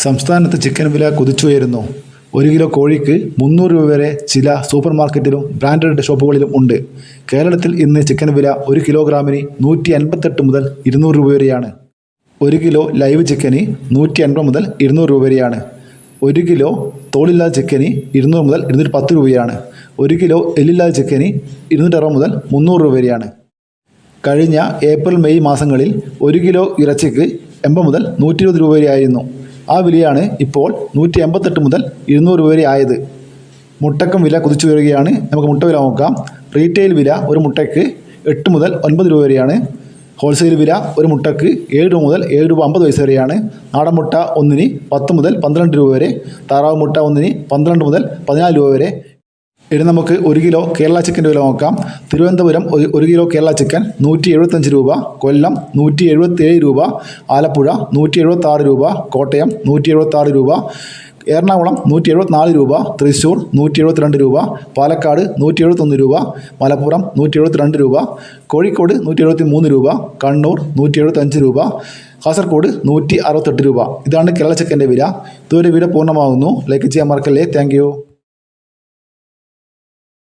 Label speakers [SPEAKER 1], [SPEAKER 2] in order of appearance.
[SPEAKER 1] സംസ്ഥാനത്ത് ചിക്കൻ വില കുതിച്ചുയരുന്നു. 1 കിലോ കോഴിക്ക് 300 രൂപ വരെ ചില സൂപ്പർ മാർക്കറ്റിലും ബ്രാൻഡഡ് ഷോപ്പുകളിലും ഉണ്ട്. കേരളത്തിൽ ഇന്ന് ചിക്കൻ വില 1 കിലോഗ്രാമിന് 158 മുതൽ 200 രൂപ വരെയാണ്. 1 കിലോ ലൈവ് ചിക്കന് 150 മുതൽ 200 രൂപ വരെയാണ്. 1 കിലോ തോലില്ലാത്ത ചിക്കന് 200 മുതൽ 210 രൂപയാണ്. 1 കിലോ എല്ലില്ലാത്ത ചിക്കന് 260 മുതൽ 300 രൂപ വരെയാണ്. കഴിഞ്ഞ ഏപ്രിൽ മെയ് മാസങ്ങളിൽ 1 കിലോ ഇറച്ചിക്ക് 80 മുതൽ 120 രൂപ വരെയായിരുന്നു. ആ വിലയാണ് ഇപ്പോൾ 188 മുതൽ 200 രൂപ വരെ ആയത്. മുട്ടക്കും വില കുതിച്ചു വരികയാണ്. നമുക്ക് മുട്ട വില നോക്കാം. റീറ്റെയിൽ വില ഒരു മുട്ടയ്ക്ക് 8 മുതൽ 9 രൂപ വരെയാണ്. ഹോൾസെയിൽ വില ഒരു മുട്ടയ്ക്ക് 7 രൂപ മുതൽ 7 രൂപ 50 പൈസ വരെയാണ്. നാടൻ മുട്ട ഒന്നിന് 10 മുതൽ 12 രൂപ വരെ. താറാവ് മുട്ട ഒന്നിന് 12 മുതൽ 14 രൂപ വരെ. ഇനി നമുക്ക് 1 കിലോ കേരള ചിക്കൻ്റെ വില നോക്കാം. തിരുവനന്തപുരം 1 കിലോ കേരള ചിക്കൻ 175 രൂപ, കൊല്ലം 177 രൂപ, ആലപ്പുഴ 176 രൂപ, കോട്ടയം 176 രൂപ, എറണാകുളം 174 രൂപ, തൃശ്ശൂർ 172 രൂപ, പാലക്കാട് 171 രൂപ, മലപ്പുറം 172 രൂപ, കോഴിക്കോട് 173 രൂപ, കണ്ണൂർ 175 രൂപ, കാസർഗോഡ് 168 രൂപ. ഇതാണ് കേരള ചിക്കൻ്റെ വില. ഇതുവരെ വീഡിയോ പൂർണ്ണമാകുന്നു. ലൈക്ക് ചെയ്യാൻ മറക്കല്ലേ. Thank you.